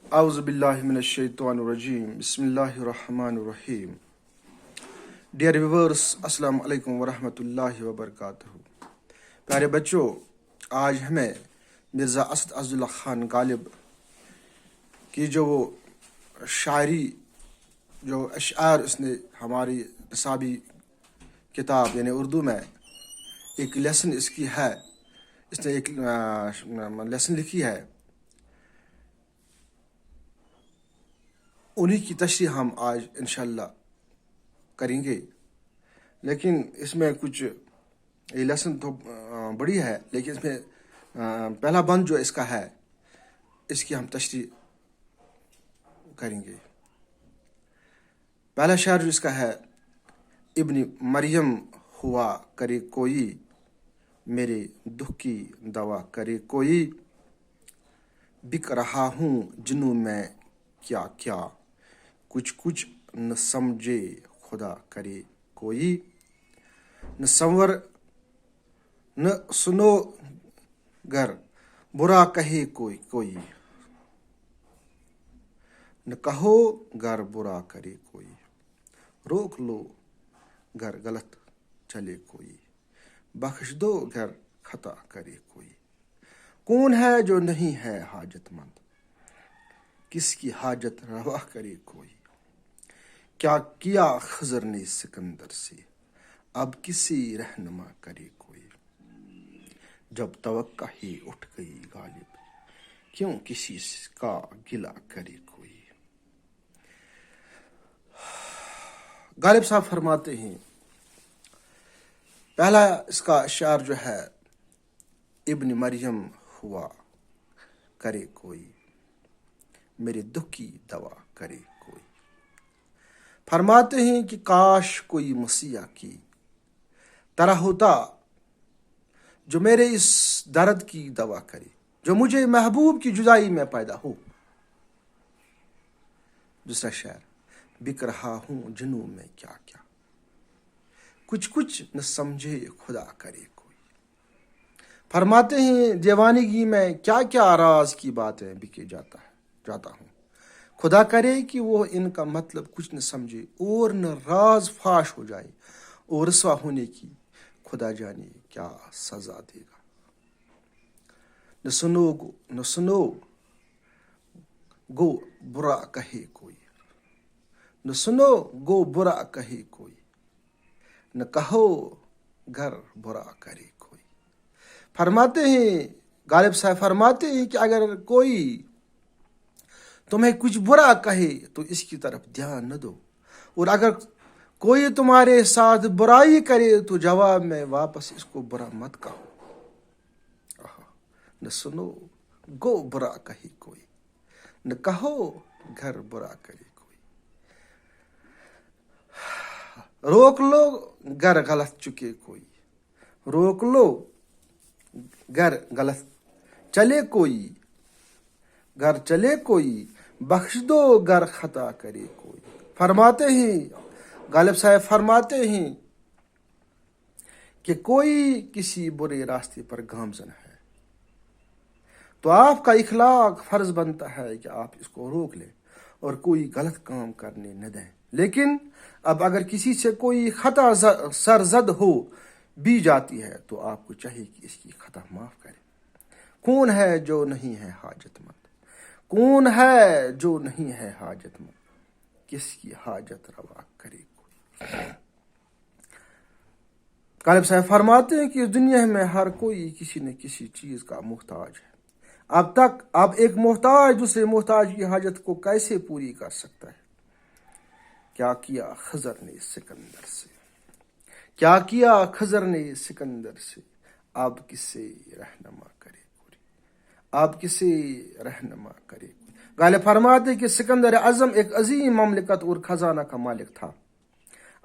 اعوذ باللہ من الشیطان الرجیم بسم اللہ الرحمن الرحیم. ڈیئر ویورس، السلام علیکم ورحمۃ اللہ وبرکاتہ. پیارے بچوں، آج ہمیں مرزا اسد عز اللہ خان غالب کی جو وہ شاعری، جو اشعار اس نے ہماری نصابی کتاب یعنی اردو میں ایک لیسن اس کی ہے، اس نے ایک لیسن لکھی ہے، انہی کی تشریح ہم آج انشاءاللہ کریں گے. لیکن اس میں کچھ یہ لیسن تو بڑی ہے، لیکن اس میں پہلا بند جو اس کا ہے اس کی ہم تشریح کریں گے. پہلا شعر جو اس کا ہے: ابن مریم ہوا کرے کوئی، میرے دکھ کی دوا کرے کوئی، بک رہا ہوں جنوں میں کیا کیا، کچھ کچھ نہ سمجھے خدا کرے کوئی، نہ سنور نہ سنو گر برا کہے کوئی کوئی، نہ کہو گر برا کرے کوئی، روک لو گر غلط چلے کوئی، بخش دو گر خطا کرے کوئی. کون ہے جو نہیں ہے حاجت مند، کس کی حاجت روا کرے کوئی، کیا کیا خضر نے سکندر سے، اب کسی رہنما کرے کوئی، جب توقع ہی اٹھ گئی غالب، کیوں کسی کا گلہ کرے کوئی. غالب صاحب فرماتے ہیں، پہلا اس کا اشعار جو ہے: ابن مریم ہوا کرے کوئی، میرے دکھ کی دوا کرے کوئی. فرماتے ہیں کہ کاش کوئی مسیح کی طرح ہوتا جو میرے اس درد کی دوا کرے، جو مجھے محبوب کی جدائی میں پیدا ہو. دوسرا شعر: بک رہا ہوں جنوں میں کیا کیا، کچھ کچھ نہ سمجھے خدا کرے کوئی. فرماتے ہیں دیوانگی میں کیا کیا راز کی باتیں بکے جاتا ہوں، خدا کرے کہ وہ ان کا مطلب کچھ نہ سمجھے اور نہ راز فاش ہو جائے، اور رسوا ہونے کی خدا جانے کیا سزا دے گا. نہ سنو گو برا کہے کوئی، نہ سنو گو برا کہے کوئی، نہ کہو گر برا کرے کوئی. فرماتے ہیں غالب صاحب فرماتے ہیں کہ اگر کوئی تمہیں کچھ برا کہے تو اس کی طرف دھیان نہ دو، اور اگر کوئی تمہارے ساتھ برائی کرے تو جواب میں واپس اس کو برا مت کہو. نہ سنو گو برا کہے کوئی، نہ کہو گھر برا کرے کوئی، روک لو گر غلط چکے کوئی، روک لو گر غلط چلے کوئی، گر چلے کوئی، بخش دو گر خطا کرے کوئی. فرماتے ہیں غالب صاحب فرماتے ہیں کہ کوئی کسی برے راستے پر گامزن ہے تو آپ کا اخلاق فرض بنتا ہے کہ آپ اس کو روک لیں اور کوئی غلط کام کرنے نہ دیں. لیکن اب اگر کسی سے کوئی خطا سرزد ہو بھی جاتی ہے تو آپ کو چاہیے کہ اس کی خطا معاف کریں. کون ہے جو نہیں ہے حاجت مند، کون ہے جو نہیں ہے حاجت مند، کس کی حاجت روا کرے کوئی. غالب صاحب فرماتے ہیں کہ اس دنیا میں ہر کوئی کسی نہ کسی چیز کا محتاج ہے. اب ایک محتاج دوسرے محتاج کی حاجت کو کیسے پوری کر سکتا ہے. کیا کیا خضر نے سکندر سے، کیا کیا خضر نے سکندر سے، اب کسے رہنما کرے کوئی، اب کسے رہنما کرے کوئی. غالب فرماتے کہ سکندر اعظم ایک عظیم مملکت اور خزانہ کا مالک تھا.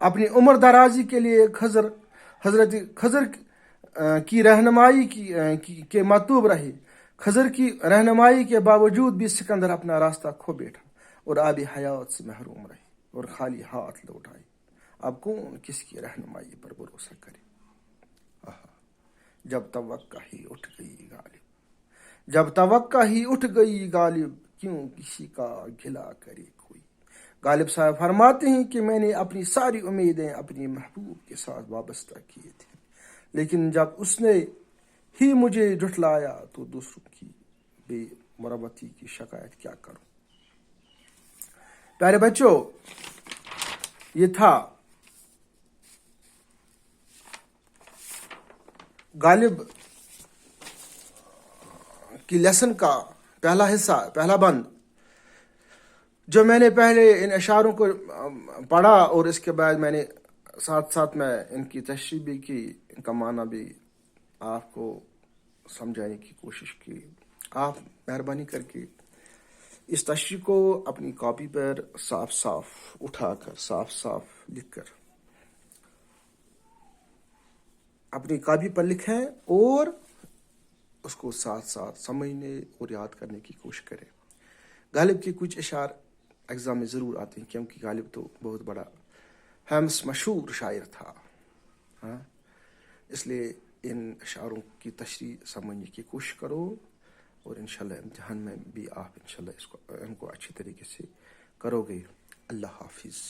اپنی عمر درازی کے لیے حضرت خضر کی رہنمائی کے مطلوب رہے. خضر کی رہنمائی کے باوجود بھی سکندر اپنا راستہ کھو بیٹھا اور آبی حیات سے محروم رہے اور خالی ہاتھ لوٹ آئے. اب کون کس کی رہنمائی پر بھروسہ کرے. جب توقع ہی اٹھ گئی غالب، جب توقع ہی اٹھ گئی غالب، کیوں کسی کا گلا کرے کوئی. غالب صاحب فرماتے ہیں کہ میں نے اپنی ساری امیدیں اپنی محبوب کے ساتھ وابستہ کیے تھے، لیکن جب اس نے ہی مجھے جھٹلایا تو دوسروں کی بے مربتی کی شکایت کیا کروں. پیارے بچوں، یہ تھا غالب کی لیسن کا پہلا حصہ، پہلا بند، جو میں نے پہلے ان اشعاروں کو پڑھا اور اس کے بعد میں نے ساتھ ساتھ میں ان کی تشریح بھی کی، ان کا معنی بھی آپ کو سمجھانے کی کوشش کی. آپ مہربانی کر کے اس تشریح کو اپنی کاپی پر صاف صاف اٹھا کر، صاف صاف لکھ کر اپنی کاپی پر لکھیں اور اس کو ساتھ ساتھ سمجھنے اور یاد کرنے کی کوشش کریں. غالب کے کچھ اشعار ایگزام میں ضرور آتے ہیں، کیونکہ غالب تو بہت بڑا فیمس مشہور شاعر تھا. ہاں، اس لیے ان اشعاروں کی تشریح سمجھنے کی کوشش کرو، اور انشاءاللہ امتحان میں بھی آپ انشاءاللہ ان کو اچھی طریقے سے کرو گے. اللہ حافظ.